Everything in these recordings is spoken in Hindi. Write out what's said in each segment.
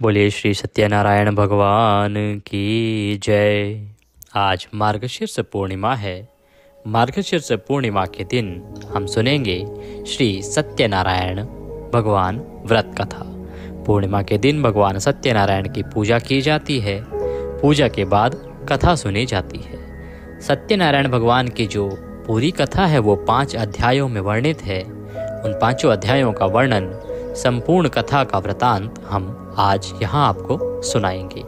बोलिए श्री सत्यनारायण भगवान की जय। आज मार्गशीर्ष पूर्णिमा है। मार्गशीर्ष पूर्णिमा के दिन हम सुनेंगे श्री सत्यनारायण भगवान व्रत कथा। पूर्णिमा के दिन भगवान सत्यनारायण की पूजा की जाती है। पूजा के बाद कथा सुनी जाती है। सत्यनारायण भगवान की जो पूरी कथा है वो 5 अध्यायों में वर्णित है। उन 5 अध्यायों का वर्णन, संपूर्ण कथा का वृतांत हम आज यहाँ आपको सुनाएंगे।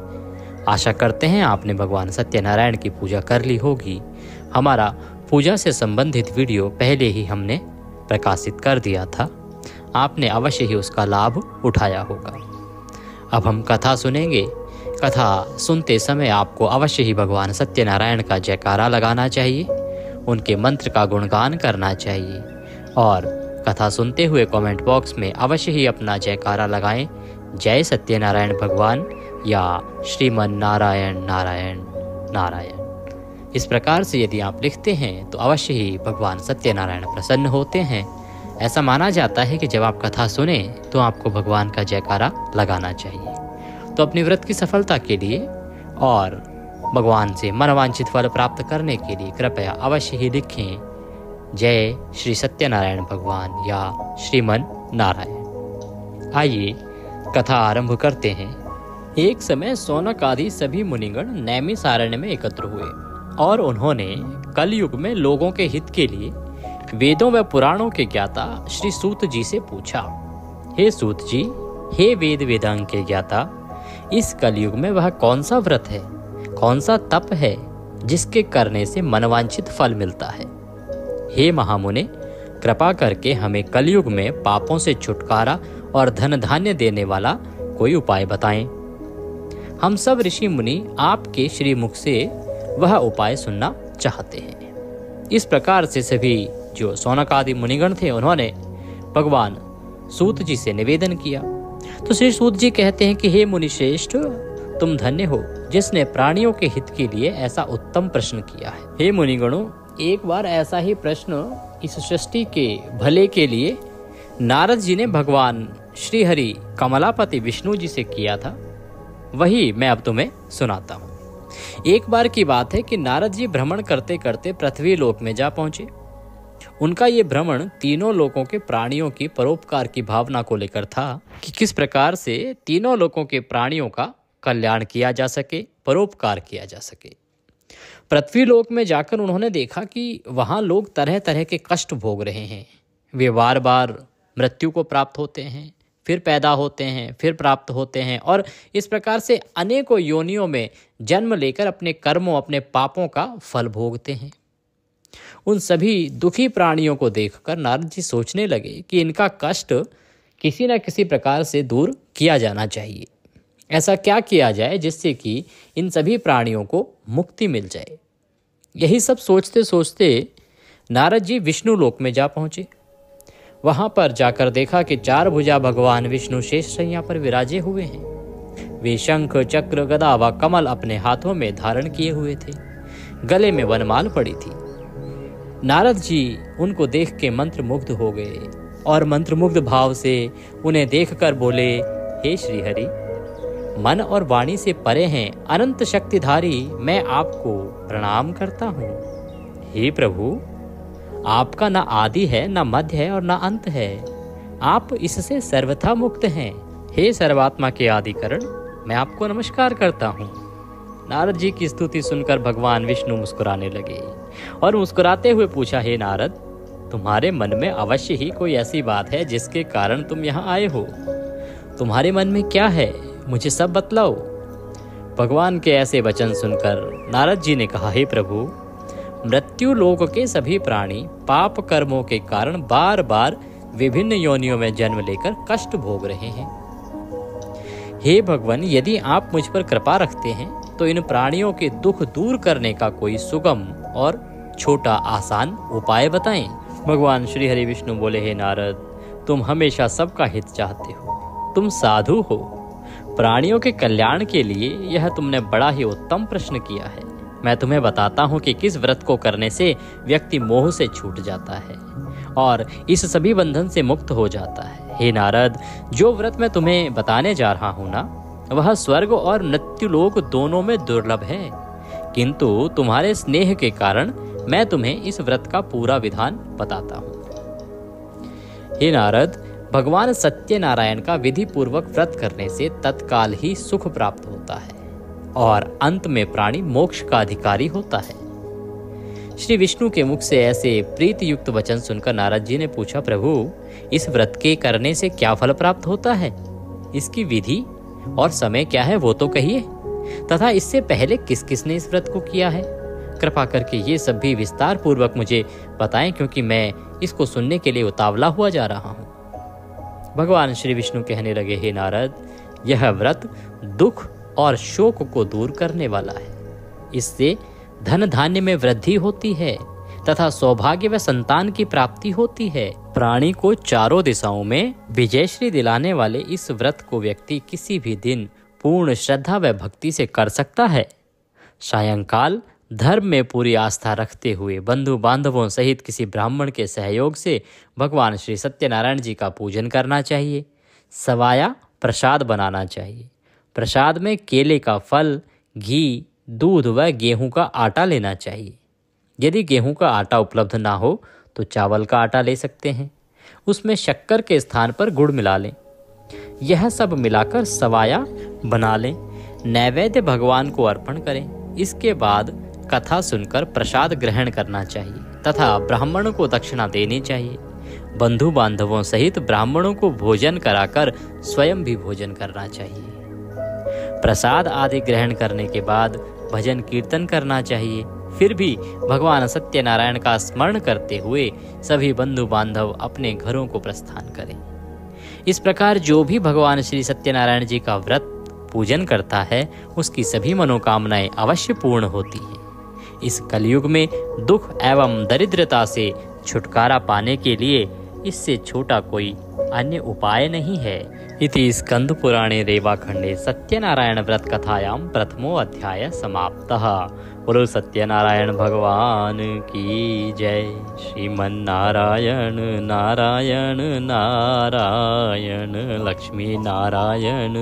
आशा करते हैं आपने भगवान सत्यनारायण की पूजा कर ली होगी। हमारा पूजा से संबंधित वीडियो पहले ही हमने प्रकाशित कर दिया था। आपने अवश्य ही उसका लाभ उठाया होगा। अब हम कथा सुनेंगे। कथा सुनते समय आपको अवश्य ही भगवान सत्यनारायण का जयकारा लगाना चाहिए, उनके मंत्र का गुणगान करना चाहिए और कथा सुनते हुए कमेंट बॉक्स में अवश्य ही अपना जयकारा लगाएं। जय सत्यनारायण भगवान या श्रीमन नारायण नारायण नारायण। इस प्रकार से यदि आप लिखते हैं तो अवश्य ही भगवान सत्यनारायण प्रसन्न होते हैं। ऐसा माना जाता है कि जब आप कथा सुने तो आपको भगवान का जयकारा लगाना चाहिए। तो अपनी व्रत की सफलता के लिए और भगवान से मनवांछित फल प्राप्त करने के लिए कृपया अवश्य ही लिखें जय श्री सत्यनारायण भगवान या श्रीमन नारायण। आइए कथा आरंभ करते हैं। एक समय सौनक आदि सभी मुनिगण नैमिषारण्य में एकत्र हुए और उन्होंने कलयुग में लोगों के हित के लिए वेदों व पुराणों के ज्ञाता श्री सूत जी से पूछा, हे सूत जी, हे वेद वेदांग के ज्ञाता, इस कलयुग में वह कौन सा व्रत है, कौन सा तप है जिसके करने से मनवांछित फल मिलता है। हे महामुने, कृपा करके हमें कलयुग में पापों से छुटकारा और धन धान्य देने वाला कोई उपाय बताएं। हम सब ऋषि मुनि आपके श्री मुख से वह उपाय सुनना चाहते हैं। इस प्रकार से सभी जो सौनक आदि मुनिगण थे उन्होंने भगवान सूत जी से निवेदन किया। तो श्री सूत जी कहते हैं कि हे मुनि श्रेष्ठ, तुम धन्य हो जिसने प्राणियों के हित के लिए ऐसा उत्तम प्रश्न किया है। हे मुनिगणों, एक बार ऐसा ही प्रश्न इस सृष्टि के भले के लिए नारद जी ने भगवान श्री हरि कमलापति विष्णु जी से किया था। वही मैं अब तुम्हें सुनाता हूँ। एक बार की बात है कि नारद जी भ्रमण करते करते पृथ्वी लोक में जा पहुंचे। उनका ये भ्रमण तीनों लोकों के प्राणियों की परोपकार की भावना को लेकर था कि किस प्रकार से तीनों लोकों के प्राणियों का कल्याण किया जा सके, परोपकार किया जा सके। पृथ्वी लोक में जाकर उन्होंने देखा कि वहां लोग तरह तरह के कष्ट भोग रहे हैं। वे बार बार मृत्यु को प्राप्त होते हैं, फिर पैदा होते हैं, फिर प्राप्त होते हैं और इस प्रकार से अनेकों योनियों में जन्म लेकर अपने कर्मों, अपने पापों का फल भोगते हैं। उन सभी दुखी प्राणियों को देखकर नारद जी सोचने लगे कि इनका कष्ट किसी न किसी प्रकार से दूर किया जाना चाहिए। ऐसा क्या किया जाए जिससे कि इन सभी प्राणियों को मुक्ति मिल जाए। यही सब सोचते सोचते नारद जी विष्णु लोक में जा पहुंचे। वहां पर जाकर देखा कि 4 भुजा भगवान विष्णु शेष शैया पर विराजे हुए हैं। वे शंख, चक्र, गदा व कमल अपने हाथों में धारण किए हुए थे। गले में वनमाल पड़ी थी। नारद जी उनको देख के मंत्रमुग्ध हो गए और मंत्रमुग्ध भाव से उन्हें देखकर बोले, हे श्रीहरि, मन और वाणी से परे हैं अनंत शक्तिधारी, मैं आपको प्रणाम करता हूँ। हे प्रभु, आपका न आदि है, न मध्य है और न अंत है। आप इससे सर्वथा मुक्त हैं। हे सर्वात्मा के आदिकरण, मैं आपको नमस्कार करता हूँ। नारद जी की स्तुति सुनकर भगवान विष्णु मुस्कुराने लगे और मुस्कुराते हुए पूछा, हे नारद, तुम्हारे मन में अवश्य ही कोई ऐसी बात है जिसके कारण तुम यहाँ आए हो। तुम्हारे मन में क्या है, मुझे सब बतलाओ। भगवान के ऐसे वचन सुनकर नारद जी ने कहा, हे प्रभु, मृत्यु लोक के सभी प्राणी पाप कर्मों के कारण बार बार विभिन्न योनियों में जन्म लेकर कष्ट भोग रहे हैं। हे भगवान, यदि आप मुझ पर कृपा रखते हैं तो इन प्राणियों के दुख दूर करने का कोई सुगम और छोटा आसान उपाय बताएं। भगवान श्री हरि विष्णु बोले, हे नारद, तुम हमेशा सबका हित चाहते हो, तुम साधु हो। प्राणियों के कल्याण के लिए यह तुमने बड़ा ही उत्तम प्रश्न किया है। मैं तुम्हें बताता हूँ कि किस व्रत को करने से व्यक्ति मोह से छूट जाता है और इस सभी बंधन से मुक्त हो जाता है। हे नारद, जो व्रत मैं तुम्हें बताने जा रहा हूँ ना, वह स्वर्ग और मृत्युलोक दोनों में दुर्लभ है, किंतु तुम्हारे स्नेह के कारण मैं तुम्हें इस व्रत का पूरा विधान बताता हूँ। हे नारद, भगवान सत्यनारायण का विधि पूर्वक व्रत करने से तत्काल ही सुख प्राप्त होता है और अंत में प्राणी मोक्ष का अधिकारी होता है। श्री विष्णु के मुख से ऐसे प्रीति युक्त वचन सुनकर नारद जी ने पूछा, प्रभु, इस व्रत के करने से क्या फल प्राप्त होता है? इसकी विधि और समय क्या है वो तो कहिए, तथा इससे पहले किस किसने इस व्रत को किया है? कृपा करके ये सब भी विस्तार पूर्वक मुझे बताएं, क्योंकि मैं इसको सुनने के लिए उतावला हुआ जा रहा हूँ। भगवान श्री विष्णु कहने लगे, हे नारद, यह व्रत दुख और शोक को दूर करने वाला है। इससे धन धान्य में वृद्धि होती है तथा सौभाग्य व संतान की प्राप्ति होती है। प्राणी को चारों दिशाओं में विजयश्री दिलाने वाले इस व्रत को व्यक्ति किसी भी दिन पूर्ण श्रद्धा व भक्ति से कर सकता है। सायंकाल धर्म में पूरी आस्था रखते हुए बंधु बांधवों सहित किसी ब्राह्मण के सहयोग से भगवान श्री सत्यनारायण जी का पूजन करना चाहिए। सवाया प्रसाद बनाना चाहिए। प्रसाद में केले का फल, घी, दूध व गेहूं का आटा लेना चाहिए। यदि गेहूं का आटा उपलब्ध ना हो तो चावल का आटा ले सकते हैं। उसमें शक्कर के स्थान पर गुड़ मिला लें। यह सब मिलाकर सवाया बना लें। नैवेद्य भगवान को अर्पण करें। इसके बाद कथा सुनकर प्रसाद ग्रहण करना चाहिए तथा ब्राह्मणों को दक्षिणा देनी चाहिए। बंधु बांधवों सहित ब्राह्मणों को भोजन कराकर स्वयं भी भोजन करना चाहिए। प्रसाद आदि ग्रहण करने के बाद भजन कीर्तन करना चाहिए। फिर भी भगवान सत्यनारायण का स्मरण करते हुए सभी बंधु बांधव अपने घरों को प्रस्थान करें। इस प्रकार जो भी भगवान श्री सत्यनारायण जी का व्रत पूजन करता है उसकी सभी मनोकामनाएं अवश्य पूर्ण होती हैं। इस कलयुग में दुख एवं दरिद्रता से छुटकारा पाने के लिए इससे छोटा कोई अन्य उपाय नहीं है। इति स्कंद पुराणे रेवाखंडे सत्यनारायण व्रत कथायां प्रथमो अध्याय समाप्तः। बोलो सत्यनारायण भगवान की जय। श्रीमन्नारायण नारायण नारायण लक्ष्मी नारायण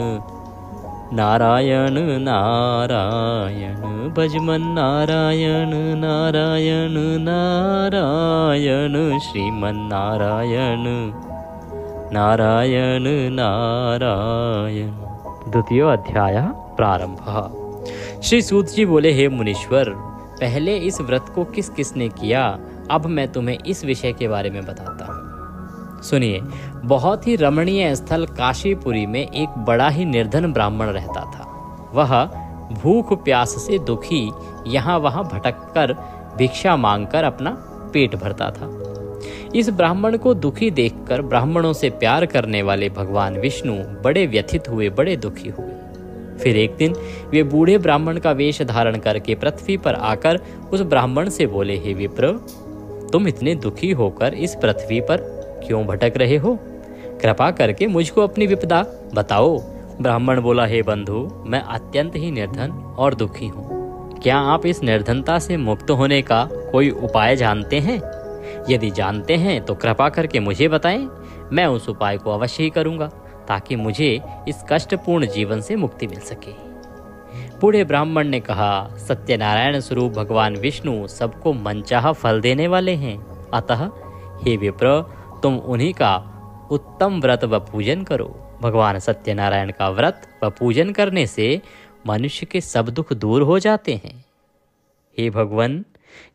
नारायण नारायण भजमन नारायण नारायण नारायण श्रीमन्नारायण नारायण नारायण। द्वितीय अध्याय प्रारंभ। श्री सूत जी बोले, हे मुनीश्वर, पहले इस व्रत को किस किसने किया, अब मैं तुम्हें इस विषय के बारे में बताता हूँ। सुनिए। बहुत ही रमणीय स्थल काशीपुरी में एक बड़ा ही निर्धन ब्राह्मण रहता था। वह भूख प्यास से दुखी यहाँ वहाँ भटककर भिक्षा मांगकर अपना पेट भरता था। इस ब्राह्मण को दुखी देखकर ब्राह्मणों से प्यार करने वाले भगवान विष्णु बड़े व्यथित हुए, बड़े दुखी हुए। फिर एक दिन वे बूढ़े ब्राह्मण का वेश धारण करके पृथ्वी पर आकर उस ब्राह्मण से बोले, हे विप्र, तुम इतने दुखी होकर इस पृथ्वी पर क्यों भटक रहे हो? कृपा करके मुझको अपनी विपदा बताओ। ब्राह्मण बोला, हे बंधु, मैं अत्यंत ही निर्धन और दुखी हूँ। क्या आप इस निर्धनता से मुक्त होने का कोई उपाय जानते हैं? यदि जानते हैं तो कृपा करके मुझे बताएं। मैं उस उपाय को अवश्य ही करूँगा ताकि मुझे इस कष्टपूर्ण जीवन से मुक्ति मिल सके। बूढ़े ब्राह्मण ने कहा, सत्यनारायण स्वरूप भगवान विष्णु सबको मनचाहा फल देने वाले हैं। अतः हे विप्र, तुम उन्हीं का उत्तम व्रत व पूजन करो। भगवान सत्यनारायण का व्रत व पूजन करने से मनुष्य के सब दुख दूर हो जाते हैं। हे भगवान,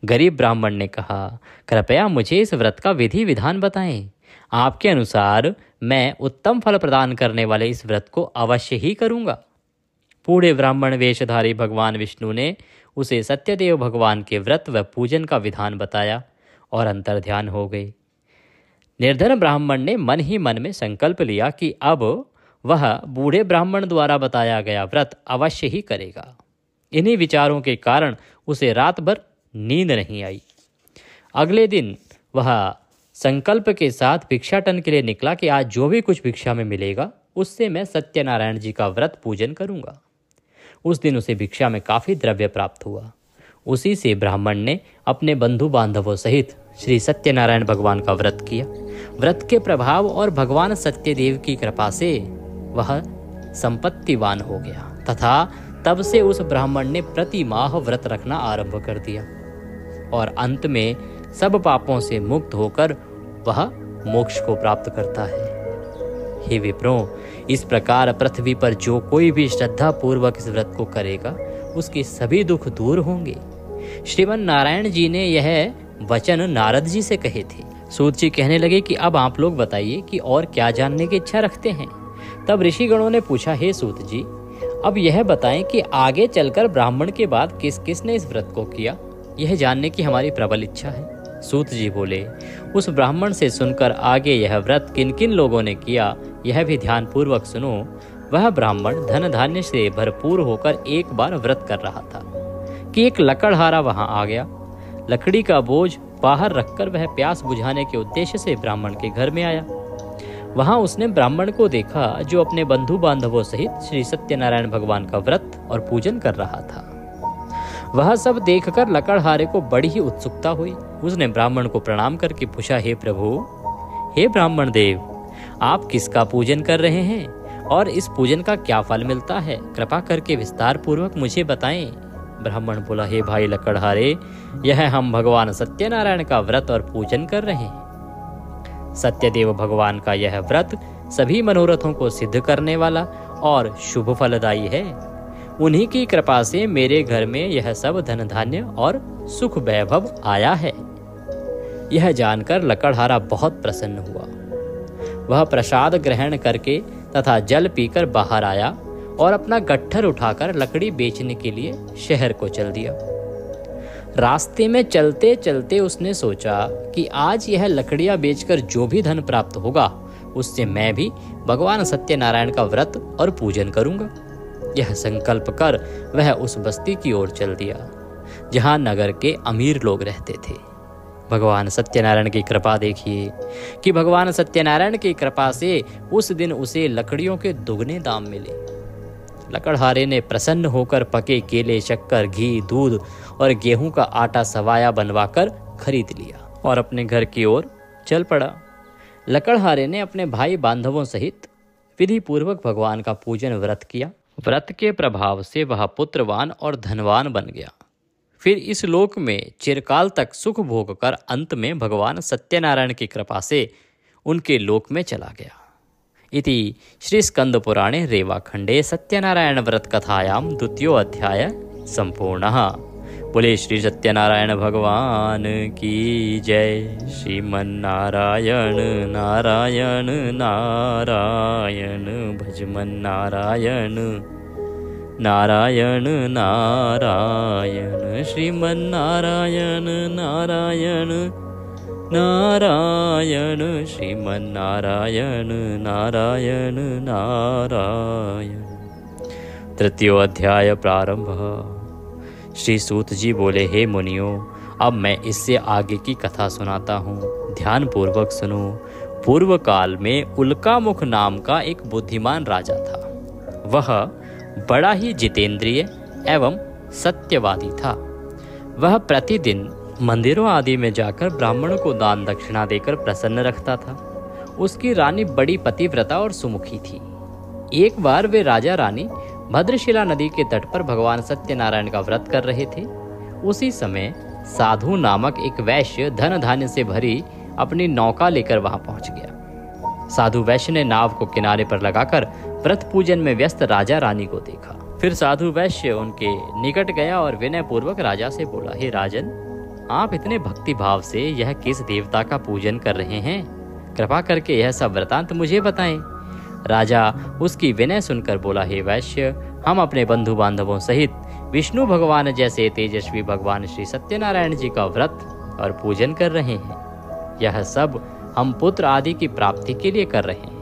गरीब ब्राह्मण ने कहा, कृपया मुझे इस व्रत का विधि विधान बताएं। आपके अनुसार मैं उत्तम फल प्रदान करने वाले इस व्रत को अवश्य ही करूंगा। बूढ़े ब्राह्मण वेशधारी भगवान विष्णु ने उसे सत्यदेव भगवान के व्रत व पूजन का विधान बताया और अंतर्ध्यान हो गए। निर्धन ब्राह्मण ने मन ही मन में संकल्प लिया कि अब वह बूढ़े ब्राह्मण द्वारा बताया गया व्रत अवश्य ही करेगा। इन्हीं विचारों के कारण उसे रात भर नींद नहीं आई। अगले दिन वह संकल्प के साथ भिक्षाटन के लिए निकला कि आज जो भी कुछ भिक्षा में मिलेगा उससे मैं सत्यनारायण जी का व्रत पूजन करूंगा। उस दिन उसे भिक्षा में काफ़ी द्रव्य प्राप्त हुआ। उसी से ब्राह्मण ने अपने बंधु बांधवों सहित श्री सत्यनारायण भगवान का व्रत किया। व्रत के प्रभाव और भगवान सत्यदेव की कृपा से वह संपत्तिवान हो गया तथा तब से उस ब्राह्मण ने प्रति माह व्रत रखना आरंभ कर दिया और अंत में सब पापों से मुक्त होकर वह मोक्ष को प्राप्त करता है। हे विप्रों, इस प्रकार पृथ्वी पर जो कोई भी श्रद्धा पूर्वक इस व्रत को करेगा उसके सभी दुख दूर होंगे। श्रीमन नारायण जी ने यह वचन नारद जी से कहे थे। सूत जी कहने लगे कि अब आप लोग बताइए कि और क्या जानने की इच्छा रखते हैं। तब ऋषिगणों ने पूछा, हे सूत जी, अब यह बताएं कि आगे चलकर ब्राह्मण के बाद किस किस ने इस व्रत को किया, यह जानने की हमारी प्रबल इच्छा है। सूत जी बोले, उस ब्राह्मण से सुनकर आगे यह व्रत किन किन लोगों ने किया यह भी ध्यान पूर्वक सुनो। वह ब्राह्मण धन धान्य से भरपूर होकर एक बार व्रत कर रहा था कि एक लकड़हारा वहां आ गया। लकड़ी का बोझ बाहर रखकर वह प्यास बुझाने के उद्देश्य से ब्राह्मण के घर में आया। वहां उसने ब्राह्मण को देखा जो अपने बंधु बांधवों सहित श्री सत्यनारायण भगवान का व्रत और पूजन कर रहा था। वह सब देखकर लकड़हारे को बड़ी ही उत्सुकता हुई। उसने ब्राह्मण को प्रणाम करके पूछा, हे प्रभु, हे ब्राह्मण देव, आप किसका पूजन कर रहे हैं और इस पूजन का क्या फल मिलता है? कृपा करके विस्तार पूर्वक मुझे बताएं। ब्राह्मण बोला, हे भाई लकड़हारे, यह हम भगवान सत्यनारायण का व्रत और पूजन कर रहे हैं। सत्यदेव भगवान का यह व्रत सभी मनोरथों को सिद्ध करने वाला और शुभ फलदायी है। उन्हीं की कृपा से मेरे घर में यह सब धन धान्य और सुख वैभव आया है। यह जानकर लकड़हारा बहुत प्रसन्न हुआ। वह प्रसाद ग्रहण करके तथा जल पीकर बाहर आया और अपना गट्ठर उठाकर लकड़ी बेचने के लिए शहर को चल दिया। रास्ते में चलते चलते उसने सोचा कि आज यह लकड़ियां बेचकर जो भी धन प्राप्त होगा उससे मैं भी भगवान सत्यनारायण का व्रत और पूजन करूंगा। यह संकल्प कर वह उस बस्ती की ओर चल दिया जहां नगर के अमीर लोग रहते थे। भगवान सत्यनारायण की कृपा देखिए कि भगवान सत्यनारायण की कृपा से उस दिन उसे लकड़ियों के दुगने दाम मिले। लकड़हारे ने प्रसन्न होकर पके केले, शक्कर, घी, दूध और गेहूं का आटा सवाया बनवाकर खरीद लिया और अपने घर की ओर चल पड़ा। लकड़हारे ने अपने भाई बांधवों सहित विधि पूर्वक भगवान का पूजन व्रत किया। व्रत के प्रभाव से वह पुत्रवान और धनवान बन गया। फिर इस लोक में चिरकाल तक सुख भोग कर अंत में भगवान सत्यनारायण की कृपा से उनके लोक में चला गया। इति श्री स्कंद पुराणे रेवाखंडे सत्यनारायण व्रत कथायां द्वितीयो अध्याय संपूर्णः। बोले श्री सत्यनारायण भगवान की जय। श्रीमन्नारायण नारायण नारायण भजमन नारायण नारायण नारायण श्रीमन्नारायण नारायण नारायण श्रीमन्नारायण नारायण नारायण। तृतीय अध्याय प्रारंभ। श्री सूत जी बोले, हे मुनियों, अब मैं इससे आगे की कथा सुनाता हूँ, ध्यान पूर्वक सुनो। पूर्व काल में उल्कामुख नाम का एक बुद्धिमान राजा था। वह बड़ा ही जितेंद्रिय एवं सत्यवादी था। वह प्रतिदिन मंदिरों आदि में जाकर ब्राह्मणों को दान दक्षिणा देकर प्रसन्न रखता था। उसकी रानी बड़ी पतिव्रता और सुमुखी थी। एक बार वे राजा रानी भद्रशिला नदी के तट पर भगवान सत्यनारायण का व्रत कर रहे थे। उसी समय साधु नामक एक वैश्य धन धान्य से भरी अपनी नौका लेकर वहां पहुंच गया। साधु वैश्य ने नाव को किनारे पर लगाकर व्रत पूजन में व्यस्त राजा रानी को देखा। फिर साधु वैश्य उनके निकट गया और विनय पूर्वक राजा से बोला, हे राजन, आप इतने भक्ति भाव से यह किस देवता का पूजन कर रहे हैं? कृपा करके यह सब वृतांत मुझे बताएं। राजा उसकी विनय सुनकर बोला, हे वैश्य, हम अपने बंधु बांधवों सहित विष्णु भगवान जैसे तेजस्वी भगवान श्री सत्यनारायण जी का व्रत और पूजन कर रहे हैं। यह सब हम पुत्र आदि की प्राप्ति के लिए कर रहे हैं।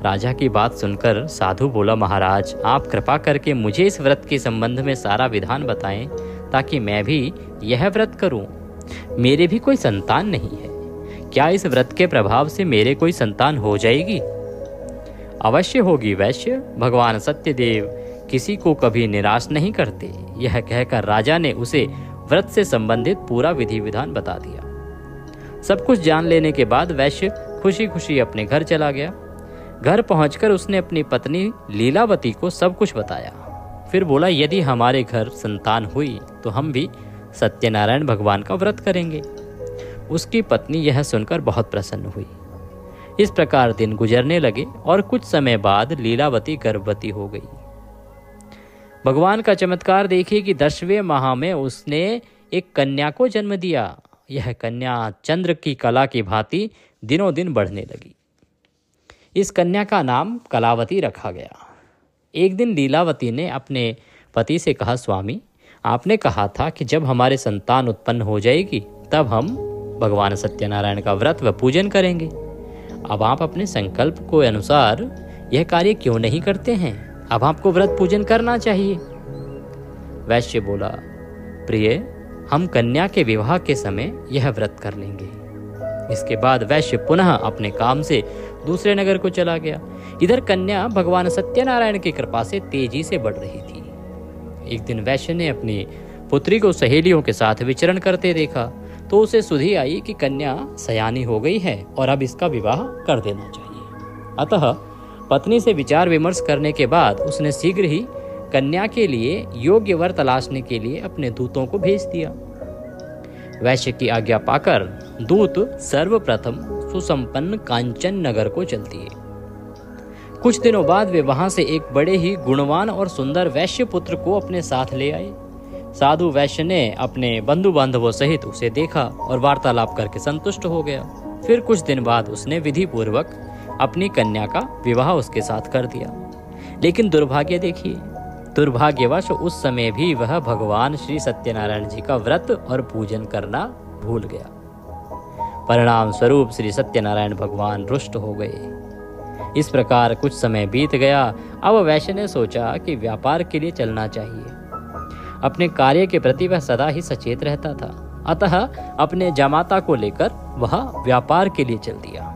राजा की बात सुनकर साधु बोला, महाराज, आप कृपा करके मुझे इस व्रत के संबंध में सारा विधान बताएं ताकि मैं भी यह व्रत करूं। मेरे भी कोई संतान नहीं है। क्या इस व्रत के प्रभाव से मेरे कोई संतान हो जाएगी? अवश्य होगी वैश्य। भगवान सत्यदेव किसी को कभी निराश नहीं करते। यह कहकर राजा ने उसे व्रत से संबंधित पूरा विधि विधान बता दिया। सब कुछ जान लेने के बाद वैश्य खुशी खुशी अपने घर चला गया। घर पहुंचकर उसने अपनी पत्नी लीलावती को सब कुछ बताया। फिर बोला, यदि हमारे घर संतान हुई तो हम भी सत्यनारायण भगवान का व्रत करेंगे। उसकी पत्नी यह सुनकर बहुत प्रसन्न हुई। इस प्रकार दिन गुजरने लगे और कुछ समय बाद लीलावती गर्भवती हो गई। भगवान का चमत्कार देखिए कि 10वें माह में उसने एक कन्या को जन्म दिया। यह कन्या चंद्र की कला की भांति दिनों दिन बढ़ने लगी। इस कन्या का नाम कलावती रखा गया। एक दिन लीलावती ने अपने पति से कहा, स्वामी, आपने कहा था कि जब हमारे संतान उत्पन्न हो जाएगी तब हम भगवान सत्यनारायण का व्रत व पूजन करेंगे। अब आप अपने संकल्प को अनुसार यह कार्य क्यों नहीं करते हैं? अब आपको व्रत पूजन करना चाहिए। वैश्य बोला, प्रिय, हम कन्या के विवाह के समय यह व्रत कर लेंगे। इसके बाद वैश्य पुनः अपने काम से दूसरे नगर को चला गया। इधर कन्या भगवान सत्यनारायण की कृपा से तेजी से बढ़ रही थी। एक दिन वैश्य ने अपनी पुत्री को सहेलियों के साथ विचरण करते देखा तो उसे सुधि आई कि कन्या सयानी हो गई है और अब इसका विवाह कर देना चाहिए। अतः पत्नी से विचार विमर्श करने के बाद उसने शीघ्र ही कन्या के लिए योग्य वर तलाशने के लिए अपने दूतों को भेज दिया। वैश्य की आज्ञा पाकर दूत सर्वप्रथम सुसंपन्न कांचन नगर को चल दिए। कुछ दिनों बाद वे वहां से एक बड़े ही गुणवान और सुंदर वैश्य पुत्र को अपने साथ ले आए। साधु वैश्य ने अपने बंधु बांधवों सहित उसे देखा और वार्तालाप करके संतुष्ट हो गया। फिर कुछ दिन बाद उसने विधि पूर्वक अपनी कन्या का विवाह उसके साथ कर दिया। लेकिन दुर्भाग्य देखिए, दुर्भाग्यवश उस समय भी वह भगवान श्री सत्यनारायण जी का व्रत और पूजन करना भूल गया। परिणाम स्वरूप श्री सत्यनारायण भगवान रुष्ट हो गए। इस प्रकार कुछ समय बीत गया। अब वैश्य ने सोचा कि व्यापार के लिए चलना चाहिए। अपने कार्य के प्रति वह सदा ही सचेत रहता था। अतः अपने जमाता को लेकर वह व्यापार के लिए चल दिया।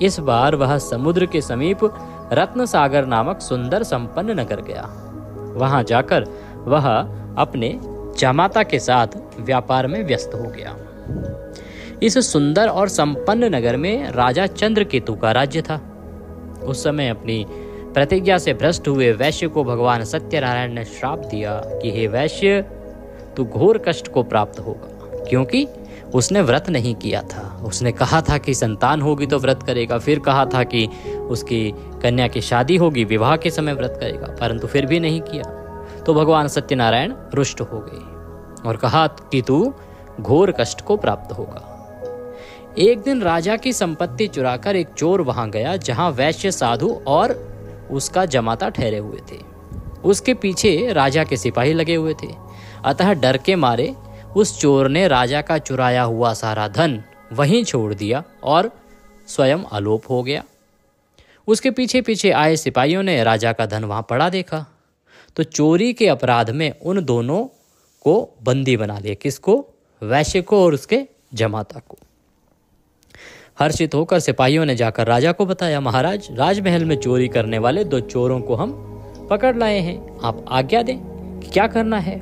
इस बार वह समुद्र के समीप रत्न सागर नामक सुंदर संपन्न नगर गया। वहां जाकर वह अपने जमाता के साथ व्यापार में व्यस्त हो गया। इस सुंदर और संपन्न नगर में राजा चंद्रकेतु का राज्य था। उस समय अपनी प्रतिज्ञा से भ्रष्ट हुए वैश्य को भगवान सत्यनारायण ने श्राप दिया कि हे वैश्य, तू घोर कष्ट को प्राप्त होगा, क्योंकि उसने व्रत नहीं किया था। उसने कहा था कि संतान होगी तो व्रत करेगा, फिर कहा था कि उसकी कन्या की शादी होगी, विवाह के समय व्रत करेगा, परंतु फिर भी नहीं किया। तो भगवान सत्यनारायण रुष्ट हो गए और कहा कि तू घोर कष्ट को प्राप्त होगा। एक दिन राजा की संपत्ति चुराकर एक चोर वहां गया जहां वैश्य साधु और उसका जमाता ठहरे हुए थे। उसके पीछे राजा के सिपाही लगे हुए थे। अतः डर के मारे उस चोर ने राजा का चुराया हुआ सारा धन वहीं छोड़ दिया और स्वयं आलोप हो गया। उसके पीछे पीछे आए सिपाहियों ने राजा का धन वहां पड़ा देखा तो चोरी के अपराध में उन दोनों को बंदी बना लिया। किसको? वैश्य को और उसके जमाता को। हर्षित होकर सिपाहियों ने जाकर राजा को बताया, महाराज, राजमहल में चोरी करने वाले 2 चोरों को हम पकड़ लाए हैं, आप आज्ञा दें कि क्या करना है।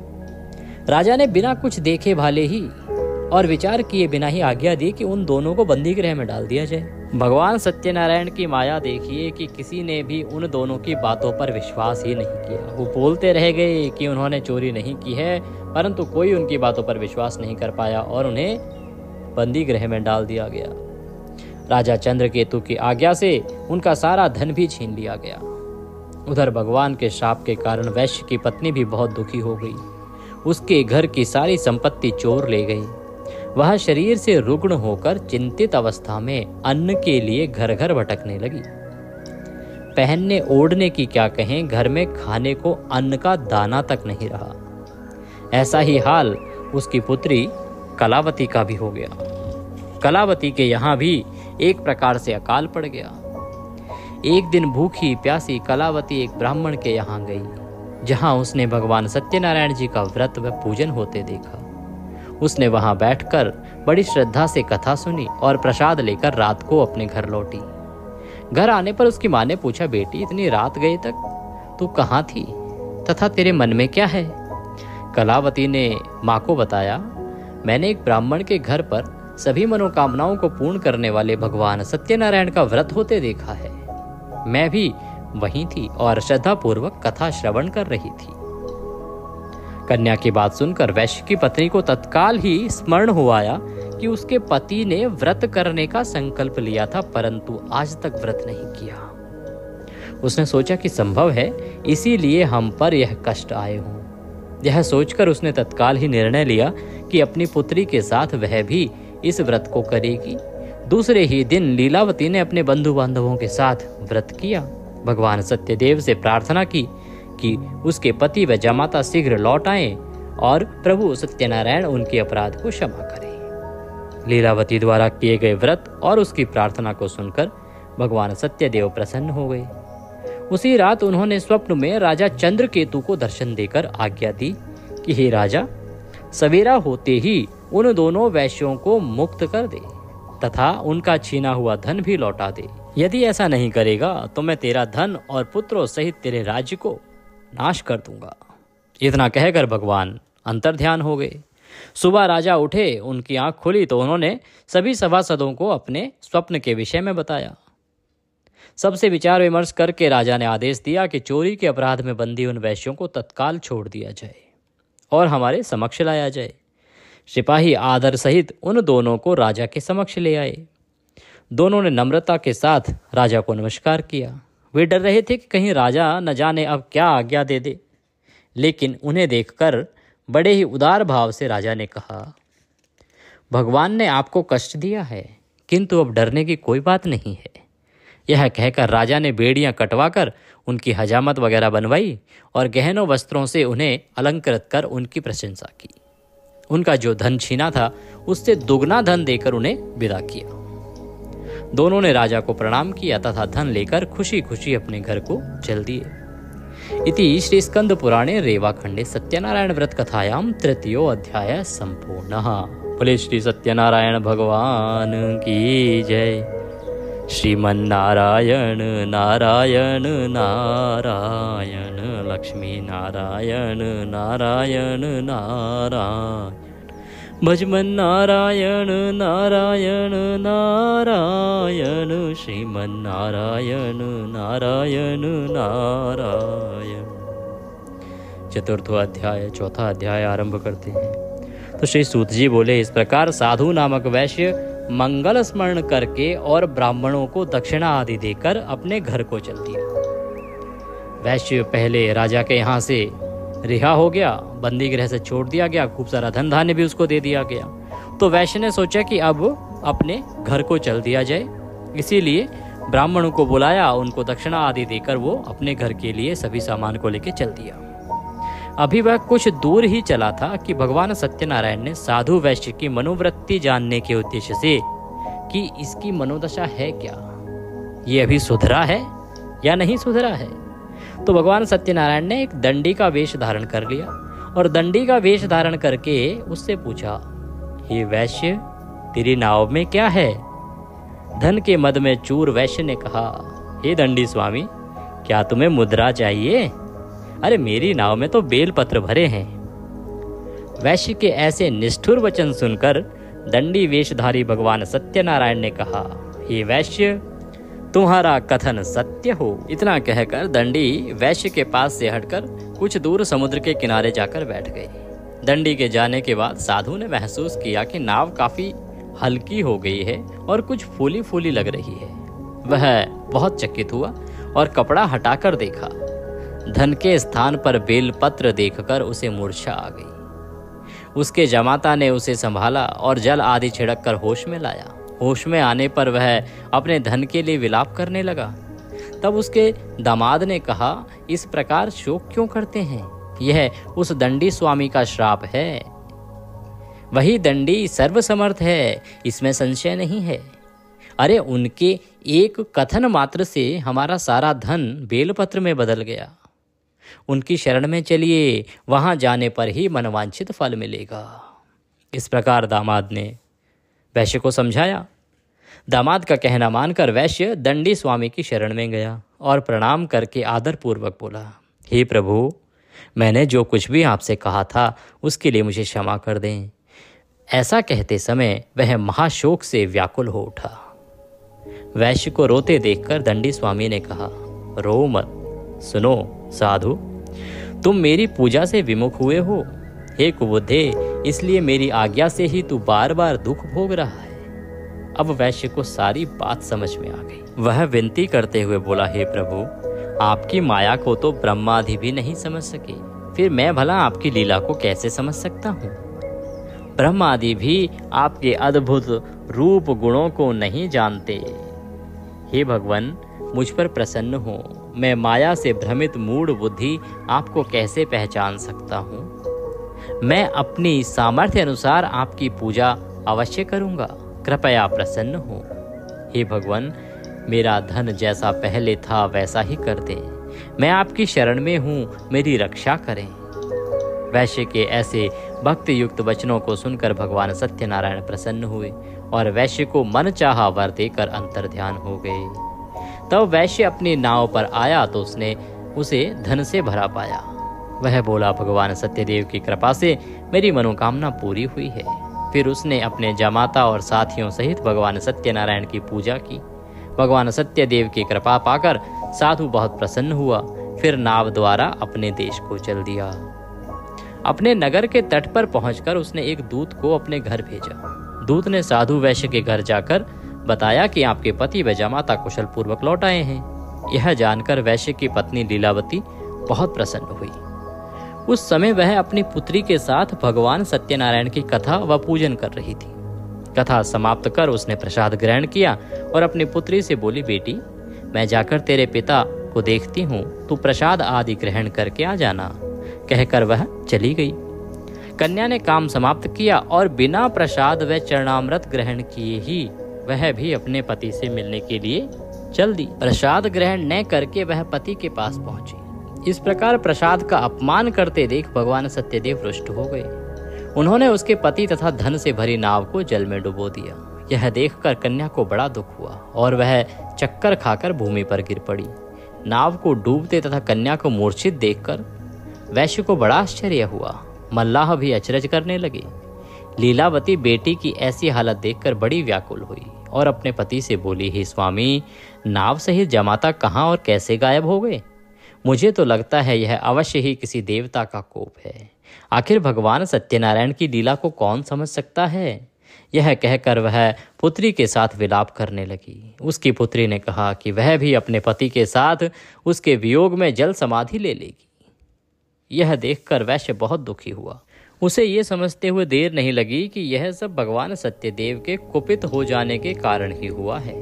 राजा ने बिना कुछ देखे भाले ही और विचार किए बिना ही आज्ञा दी कि उन दोनों को बंदी गृह में डाल दिया जाए। भगवान सत्यनारायण की माया देखिए कि किसी ने भी उन दोनों की बातों पर विश्वास ही नहीं किया। वो बोलते रह गए कि उन्होंने चोरी नहीं की है, परंतु कोई उनकी बातों पर विश्वास नहीं कर पाया और उन्हें बंदी गृह में डाल दिया गया। राजा चंद्रकेतु की आज्ञा से उनका सारा धन भी छीन लिया गया। उधर भगवान के शाप के कारण वैश्य की पत्नी भी बहुत दुखी हो गई। उसके घर की सारी संपत्ति चोर ले गई। वह शरीर से रुग्ण होकर चिंतित अवस्था में अन्न के लिए घर घर भटकने लगी। पहनने ओढ़ने की क्या कहें, घर में खाने को अन्न का दाना तक नहीं रहा। ऐसा ही हाल उसकी पुत्री कलावती का भी हो गया। कलावती के यहाँ भी एक प्रकार से अकाल पड़ गया। एक दिन भूखी प्यासी कलावती एक ब्राह्मण के यहाँ गई, जहाँ उसने भगवान सत्यनारायण जी का व्रत व पूजन होते देखा। उसने वहां बैठकर बड़ी श्रद्धा से कथा सुनी और प्रसाद लेकर रात को अपने घर लौटी। घर आने पर उसकी माँ ने पूछा, बेटी, इतनी रात गए तक तू कहाँ थी तथा तेरे मन में क्या है? कलावती ने माँ को बताया, मैंने एक ब्राह्मण के घर पर सभी मनोकामनाओं को पूर्ण करने वाले भगवान सत्यनारायण का व्रत होते देखा है। मैं भी वहीं थी और श्रद्धापूर्वक कथा श्रवण कर रही थी। कन्या की बात सुनकर वैश्य की पत्नी को तत्काल ही स्मरण हो आया कि उसके पति ने व्रत करने का संकल्प लिया था, परंतु आज तक व्रत नहीं किया। उसने सोचा कि संभव है इसीलिए हम पर यह कष्ट आए हों। यह सोचकर उसने तत्काल ही निर्णय लिया कि अपनी पुत्री के साथ वह भी इस व्रत को करेगी। दूसरे ही दिन लीलावती ने अपने बंधु बांधवों के साथ व्रत किया। भगवान सत्यदेव से प्रार्थना की कि उसके पति व जमाता शीघ्र लौट आएं और प्रभु सत्यनारायण उनके अपराध को क्षमा करें। लीलावती द्वारा किए गए व्रत और उसकी प्रार्थना को सुनकर भगवान सत्यदेव प्रसन्न हो गए। उसी रात उन्होंने स्वप्न में राजा चंद्रकेतु को दर्शन देकर आज्ञा दी कि हे राजा, सवेरा होते ही उन दोनों वैश्यों को मुक्त कर दे तथा उनका छीना हुआ धन भी लौटा दे। यदि ऐसा नहीं करेगा तो मैं तेरा धन और पुत्रों सहित तेरे राज्य को नाश कर दूंगा। इतना कहकर भगवान अंतर्ध्यान हो गए। सुबह राजा उठे, उनकी आंख खुली तो उन्होंने सभी सभासदों को अपने स्वप्न के विषय में बताया। सबसे विचार विमर्श करके राजा ने आदेश दिया कि चोरी के अपराध में बंदी उन वैश्यों को तत्काल छोड़ दिया जाए और हमारे समक्ष लाया जाए। सिपाही आदर सहित उन दोनों को राजा के समक्ष ले आए। दोनों ने नम्रता के साथ राजा को नमस्कार किया। वे डर रहे थे कि कहीं राजा न जाने अब क्या आज्ञा दे दे, लेकिन उन्हें देखकर बड़े ही उदार भाव से राजा ने कहा, भगवान ने आपको कष्ट दिया है, किंतु अब डरने की कोई बात नहीं है। यह कहकर राजा ने बेड़ियां कटवाकर उनकी हजामत वगैरह बनवाई और गहनों वस्त्रों से उन्हें अलंकृत कर उनकी प्रशंसा की। उनका जो धन छीना था उससे दुगना धन देकर उन्हें विदा किया। दोनों ने राजा को प्रणाम किया तथा धन लेकर खुशी खुशी अपने घर को चल दिए। इति श्री स्कंद पुराणे रेवाखंडे सत्यनारायण व्रत कथायां तृतीयो अध्याय संपूर्णः। बोले श्री सत्यनारायण भगवान की जय। श्रीमन्नारायण नारायण नारायण लक्ष्मी नारायण नारायण नारायण भजमन नारायण नारायण नारायण श्रीमन्नारायण नारायण नारायण। चतुर्थ अध्याय, चौथा अध्याय आरंभ करते हैं। तो श्री सूत जी बोले, इस प्रकार साधु नामक वैश्य मंगल स्मरण करके और ब्राह्मणों को दक्षिणा आदि देकर अपने घर को चल दिया। वैश्य पहले राजा के यहाँ से रिहा हो गया, बंदी गृह से छोड़ दिया गया, खूब सारा धन धान्य भी उसको दे दिया गया। तो वैश्य ने सोचा कि अब अपने घर को चल दिया जाए, इसीलिए ब्राह्मणों को बुलाया, उनको दक्षिणा आदि देकर वो अपने घर के लिए सभी सामान को लेकर चल दिया। अभी वह कुछ दूर ही चला था कि भगवान सत्यनारायण ने साधु वैश्य की मनोवृत्ति जानने के उद्देश्य से कि इसकी मनोदशा है क्या, ये अभी सुधरा है या नहीं सुधरा है, तो भगवान सत्यनारायण ने एक दंडी का वेश धारण कर लिया और दंडी का वेश धारण करके उससे पूछा, हे वैश्य, तेरी नाव में क्या है? धन के मद में चूर वैश्य ने कहा, हे दंडी स्वामी, क्या तुम्हें मुद्रा चाहिए? अरे मेरी नाव में तो बेलपत्र भरे हैं। वैश्य के ऐसे निष्ठुर वचन सुनकर दंडी वेशधारी भगवान सत्यनारायण ने कहा, हे वैश्य, तुम्हारा कथन सत्य हो। इतना कहकर दंडी वैश्य के पास से हटकर कुछ दूर समुद्र के किनारे जाकर बैठ गए। दंडी के जाने के बाद साधु ने महसूस किया कि नाव काफी हल्की हो गई है और कुछ फूली फूली लग रही है। वह बहुत चकित हुआ और कपड़ा हटाकर देखा। धन के स्थान पर बेलपत्र देखकर उसे मूर्छा आ गई। उसके जमाता ने उसे संभाला और जल आदि छिड़क कर होश में लाया। होश में आने पर वह अपने धन के लिए विलाप करने लगा। तब उसके दामाद ने कहा, इस प्रकार शोक क्यों करते हैं? यह उस दंडी स्वामी का श्राप है। वही दंडी सर्वसमर्थ है, इसमें संशय नहीं है। अरे उनके एक कथन मात्र से हमारा सारा धन बेलपत्र में बदल गया। उनकी शरण में चलिए, वहां जाने पर ही मनवांछित फल मिलेगा। इस प्रकार दामाद ने वैश्य को समझाया। दामाद का कहना मानकर वैश्य दंडी स्वामी की शरण में गया और प्रणाम करके आदरपूर्वक बोला, हे प्रभु, मैंने जो कुछ भी आपसे कहा था उसके लिए मुझे क्षमा कर दें। ऐसा कहते समय वह महाशोक से व्याकुल हो उठा। वैश्य को रोते देखकर दंडी स्वामी ने कहा, रो मत, सुनो साधु, तुम मेरी पूजा से विमुख हुए हो। हे कुबुद्धे, इसलिए मेरी आज्ञा से ही तू बार बार दुख भोग रहा है। अब वैश्य को सारी बात समझ में आ गई। वह विनती करते हुए बोला, हे प्रभु, आपकी माया को तो ब्रह्मादि भी नहीं समझ सके, फिर मैं भला आपकी लीला को कैसे समझ सकता हूँ। ब्रह्मादि भी आपके अद्भुत रूप गुणों को नहीं जानते। हे भगवान, मुझ पर प्रसन्न हो। मैं माया से भ्रमित मूढ़ बुद्धि आपको कैसे पहचान सकता हूँ। मैं अपनी सामर्थ्य अनुसार आपकी पूजा अवश्य करूँगा, कृपया प्रसन्न हो। हे भगवान, मेरा धन जैसा पहले था वैसा ही कर दें। मैं आपकी शरण में हूँ, मेरी रक्षा करें। वैश्य के ऐसे भक्ति युक्त वचनों को सुनकर भगवान सत्यनारायण प्रसन्न हुए और वैश्य को मन चाहा वर देकर अंतर ध्यान हो गए। तब वैश्य अपनी नाव पर आया तो उसने उसे धन से भरा पाया। वह बोला, भगवान सत्यदेव की कृपा से मेरी मनोकामना पूरी हुई है। फिर उसने अपने जमाता और साथियों सहित भगवान सत्यनारायण की पूजा की। भगवान सत्यदेव की कृपा पाकर साधु बहुत प्रसन्न हुआ। फिर नाव द्वारा अपने देश को चल दिया। अपने नगर के तट पर पहुंचकर उसने एक दूत को अपने घर भेजा। दूत ने साधु वैश्य के घर जाकर बताया कि आपके पति व जमाता कुशल पूर्वक लौट आए हैं। यह जानकर वैश्य की पत्नी लीलावती बहुत प्रसन्न हुई। उस समय वह अपनी पुत्री के साथ भगवान सत्यनारायण की कथा व पूजन कर रही थी। कथा समाप्त कर उसने प्रसाद ग्रहण किया और अपनी पुत्री से बोली, बेटी, मैं जाकर तेरे पिता को देखती हूँ, तू प्रसाद आदि ग्रहण करके आ जाना। कहकर वह चली गई। कन्या ने काम समाप्त किया और बिना प्रसाद व चरणामृत ग्रहण किए ही वह भी अपने पति से मिलने के लिए चल दी। प्रसाद ग्रहण न करके वह पति के पास पहुंची। इस प्रकार प्रसाद का अपमान करते देख भगवान सत्यदेव रुष्ट हो गए। उन्होंने उसके पति तथा धन से भरी नाव को जल में डुबो दिया। यह देखकर कन्या को बड़ा दुख हुआ और वह चक्कर खाकर भूमि पर गिर पड़ी। नाव को डूबते तथा कन्या को मूर्छित देखकर वैश्य को बड़ा आश्चर्य हुआ। मल्लाह भी अचरज करने लगे। लीलावती बेटी की ऐसी हालत देखकर बड़ी व्याकुल हुई और अपने पति से बोली, हे स्वामी, नाव सहित जमाता कहाँ और कैसे गायब हो गए? मुझे तो लगता है यह अवश्य ही किसी देवता का कोप है। आखिर भगवान सत्यनारायण की लीला को कौन समझ सकता है? यह कहकर वह पुत्री के साथ विलाप करने लगी। उसकी पुत्री ने कहा कि वह भी अपने पति के साथ उसके वियोग में जल समाधि ले लेगी। यह देखकर वैश्य बहुत दुखी हुआ। उसे ये समझते हुए देर नहीं लगी कि यह सब भगवान सत्यदेव के कुपित हो जाने के कारण ही हुआ है।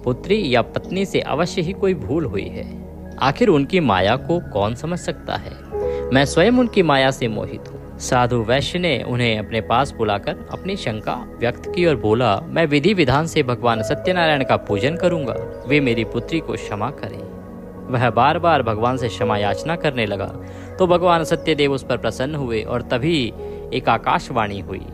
पुत्री या पत्नी से अवश्य ही कोई भूल हुई है। आखिर उनकी माया को कौन समझ सकता है? मैं स्वयं उनकी माया से मोहित हूँ। साधु वैश्य ने उन्हें अपने पास बुलाकर अपनी शंका व्यक्त की और बोला, मैं विधि विधान से भगवान सत्यनारायण का पूजन करूंगा, वे मेरी पुत्री को क्षमा करें। वह बार बार भगवान से क्षमा याचना करने लगा तो भगवान सत्यदेव उस पर प्रसन्न हुए और तभी एक आकाशवाणी हुई,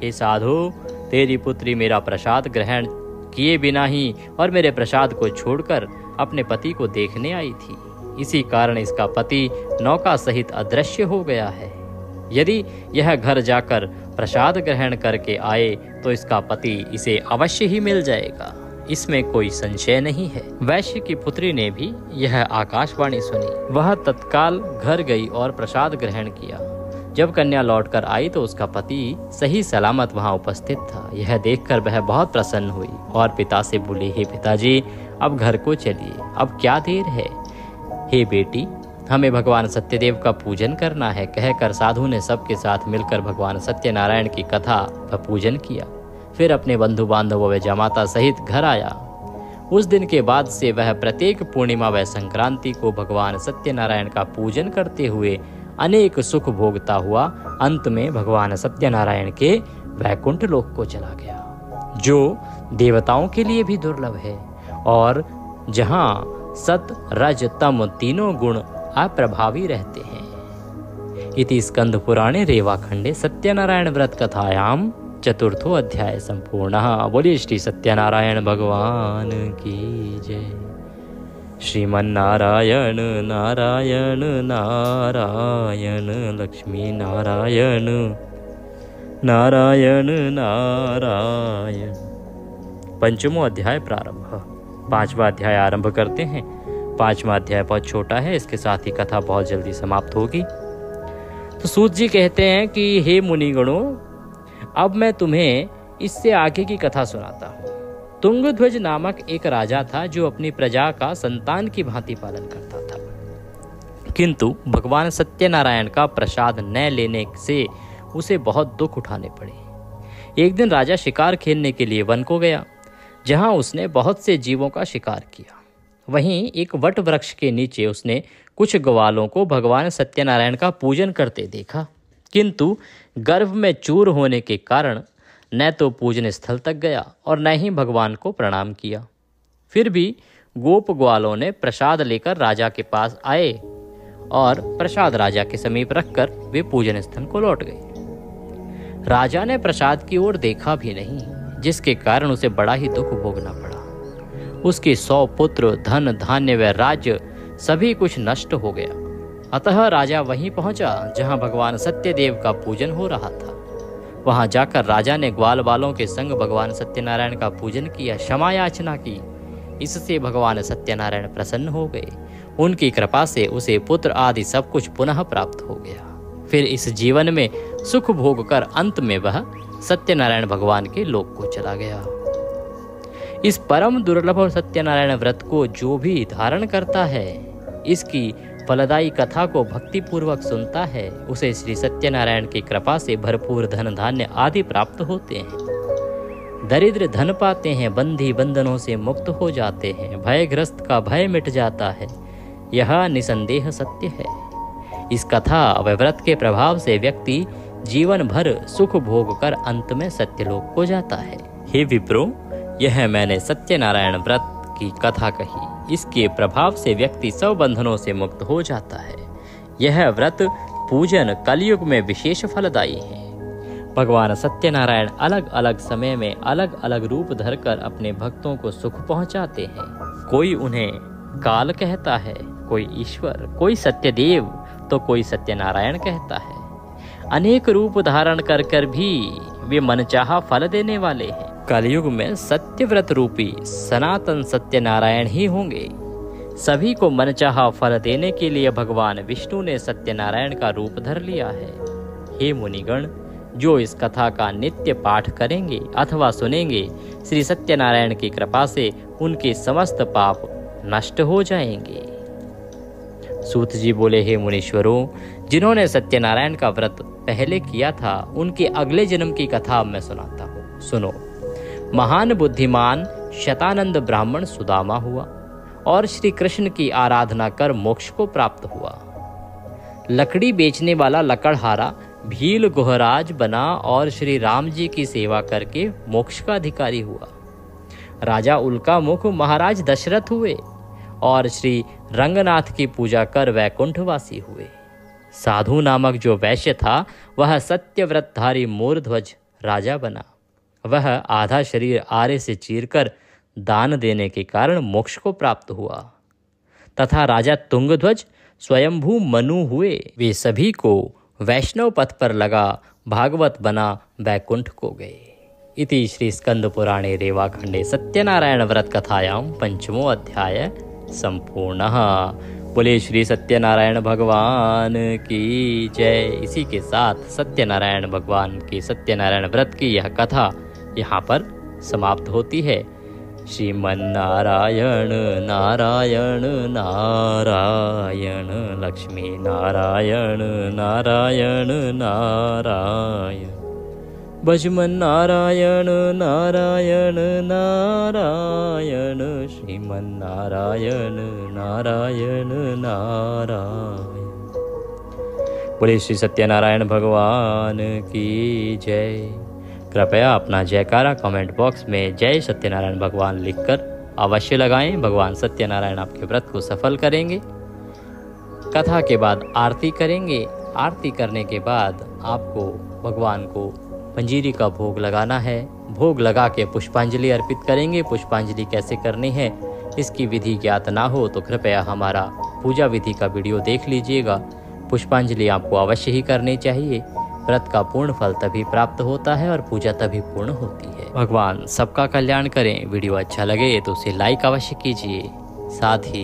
हे साधु, तेरी पुत्री मेरा प्रसाद ग्रहण किए बिना ही और मेरे प्रसाद को छोड़कर अपने पति को देखने आई थी। इसी कारण इसका पति नौका सहित अदृश्य हो गया है। यदि यह घर जाकर प्रसाद ग्रहण करके आए तो इसका पति इसे अवश्य ही मिल जाएगा, इसमें कोई संशय नहीं है। वैश्य की पुत्री ने भी यह आकाशवाणी सुनी। वह तत्काल घर गई और प्रसाद ग्रहण किया। जब कन्या लौटकर आई तो उसका पति सही सलामत वहां उपस्थित था। यह देखकर वह बहुत प्रसन्न हुई और पिता से बोली, हे पिताजी, अब घर को चलिए, अब क्या देर है। हे बेटी, हमें भगवान सत्यदेव का पूजन करना है। कहकर साधु ने सबके साथ मिलकर भगवान सत्यनारायण की कथा व पूजन किया। फिर अपने बंधु बांधवों व जमाता सहित घर आया। उस दिन के बाद से वह प्रत्येक पूर्णिमा व संक्रांति को भगवान सत्यनारायण का पूजन करते हुए अनेक सुख भोगता हुआ अंत में भगवान सत्यनारायण के वैकुंठ लोक को चला गया, जो देवताओं के लिए भी दुर्लभ है और जहाँ सत रज तम तीनों गुण अप्रभावी रहते हैं। इति स्कंद पुराणे रेवाखंडे सत्यनारायण व्रत कथायाम चतुर्थो अध्याय संपूर्णः। बोलिए श्री सत्यनारायण भगवान की जय। श्रीमन्नारायण नारायण नारायण लक्ष्मी नारायण नारायण नारायण। पंचमो अध्याय प्रारंभ। 5वां अध्याय आरंभ करते हैं। 5वां अध्याय बहुत छोटा है, इसके साथ ही कथा बहुत जल्दी समाप्त होगी। तो सूत जी कहते हैं कि हे मुनिगणों, अब मैं तुम्हें इससे आगे की कथा सुनाता हूँ। तुंगध्वज नामक एक राजा था जो अपनी प्रजा का संतान की भांति पालन करता था, किंतु भगवान सत्यनारायण का प्रसाद न लेने से उसे बहुत दुख उठाने पड़े। एक दिन राजा शिकार खेलने के लिए वन को गया, जहां उसने बहुत से जीवों का शिकार किया। वहीं एक वट वृक्ष के नीचे उसने कुछ ग्वालों को भगवान सत्यनारायण का पूजन करते देखा, किंतु गर्भ में चूर होने के कारण न तो पूजन स्थल तक गया और न ही भगवान को प्रणाम किया। फिर भी गोप ग्वालों ने प्रसाद लेकर राजा के पास आए और प्रसाद राजा के समीप रखकर वे पूजन स्थल को लौट गए। राजा ने प्रसाद की ओर देखा भी नहीं, जिसके कारण उसे बड़ा ही दुख भोगना पड़ा। उसके 100 पुत्र, धन धान्य व राज्य सभी कुछ नष्ट हो गया। अतः राजा वहीं पहुंचा जहां भगवान सत्यदेव का पूजन हो रहा था। वहां जाकर राजा ने ग्वाल वालों के संग भगवान सत्यनारायण का पूजन किया, क्षमा याचना की। इससे भगवान सत्यनारायण प्रसन्न हो गए। उनकी कृपा से उसे पुत्र आदि सब कुछ पुनः प्राप्त हो गया। फिर इस जीवन में सुख भोग कर अंत में वह सत्यनारायण भगवान के लोक को चला गया। इस परम दुर्लभ सत्यनारायण व्रत को जो भी धारण करता है, इसकी फलदायी कथा को भक्ति पूर्वक सुनता है, उसे श्री सत्यनारायण की कृपा से भरपूर धन धान्य आदि प्राप्त होते हैं। दरिद्र धन पाते हैं, बंधी बंधनों से मुक्त हो जाते हैं, भयग्रस्त का भय मिट जाता है। यह निसंदेह सत्य है। इस कथा व व्रत के प्रभाव से व्यक्ति जीवन भर सुख भोग कर अंत में सत्यलोक को जाता है। हे विप्रो, यह मैंने सत्यनारायण व्रत की कथा कही। इसके प्रभाव से व्यक्ति सब बंधनों से मुक्त हो जाता है। यह व्रत पूजन कलयुग में विशेष फलदायी है। भगवान सत्यनारायण अलग अलग समय में अलग अलग रूप धरकर अपने भक्तों को सुख पहुंचाते हैं। कोई उन्हें काल कहता है, कोई ईश्वर, कोई सत्यदेव, तो कोई सत्यनारायण कहता है। अनेक रूप धारण कर कर भी वे मनचाहा फल देने वाले हैं। कलयुग में सत्यव्रत रूपी सनातन सत्यनारायण ही होंगे। सभी को मनचाहा फल देने के लिए भगवान विष्णु ने सत्यनारायण का रूप धर लिया है। हे मुनिगण, जो इस कथा का नित्य पाठ करेंगे अथवा सुनेंगे, श्री सत्यनारायण की कृपा से उनके समस्त पाप नष्ट हो जाएंगे। सूत जी बोले, हे मुनीश्वरों, जिन्होंने सत्यनारायण का व्रत पहले किया था, उनके अगले जन्म की कथा अब मैं सुनाता हूँ। सुनो। महान बुद्धिमान शतानंद ब्राह्मण सुदामा हुआ और श्री कृष्ण की आराधना कर मोक्ष को प्राप्त हुआ। लकड़ी बेचने वाला लकड़हारा भील गुहराज बना और श्री राम जी की सेवा करके मोक्ष का अधिकारी हुआ। राजा उल्का मुख महाराज दशरथ हुए और श्री रंगनाथ की पूजा कर वैकुंठवासी हुए। साधु नामक जो वैश्य था, वह सत्यव्रतधारी मोरध्वज राजा बना। वह आधा शरीर आरे से चीरकर दान देने के कारण मोक्ष को प्राप्त हुआ। तथा राजा तुंगध्वज स्वयंभू मनु हुए। वे सभी को वैष्णव पथ पर लगा भागवत बना वैकुंठ को गए। इति श्री स्कंद पुराणे रेवाखंडे सत्यनारायण व्रत कथायां पंचमो अध्याय संपूर्णः। बोले श्री सत्यनारायण भगवान की जय। इसी के साथ सत्यनारायण भगवान की सत्यनारायण व्रत की यह कथा यहाँ पर समाप्त होती है। श्रीमन्नारायण नारायण नारायण, लक्ष्मी नारायण नारायण नारायण, भजमन नारायण नारायण नारायण, श्रीमन्नारायण नारायण नारायण। बोले श्री सत्यनारायण भगवान की जय। कृपया अपना जयकारा कमेंट बॉक्स में जय सत्यनारायण भगवान लिखकर अवश्य लगाएं। भगवान सत्यनारायण आपके व्रत को सफल करेंगे। कथा के बाद आरती करेंगे। आरती करने के बाद आपको भगवान को पंजीरी का भोग लगाना है। भोग लगा के पुष्पांजलि अर्पित करेंगे। पुष्पांजलि कैसे करनी है, इसकी विधि ज्ञात ना हो तो कृपया हमारा पूजा विधि का वीडियो देख लीजिएगा। पुष्पांजलि आपको अवश्य ही करनी चाहिए। व्रत का पूर्ण फल तभी प्राप्त होता है और पूजा तभी पूर्ण होती है। भगवान सबका कल्याण करें। वीडियो अच्छा लगे तो उसे लाइक अवश्य कीजिए, साथ ही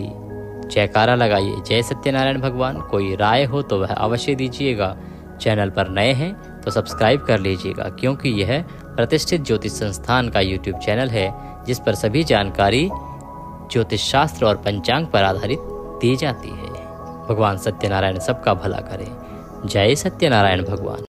जयकारा लगाइए जय सत्यनारायण भगवान। कोई राय हो तो वह अवश्य दीजिएगा। चैनल पर नए हैं तो सब्सक्राइब कर लीजिएगा, क्योंकि यह प्रतिष्ठित ज्योतिष संस्थान का यूट्यूब चैनल है जिस पर सभी जानकारी ज्योतिष शास्त्र और पंचांग पर आधारित दी जाती है। भगवान सत्यनारायण सबका भला करें। जय सत्यनारायण भगवान।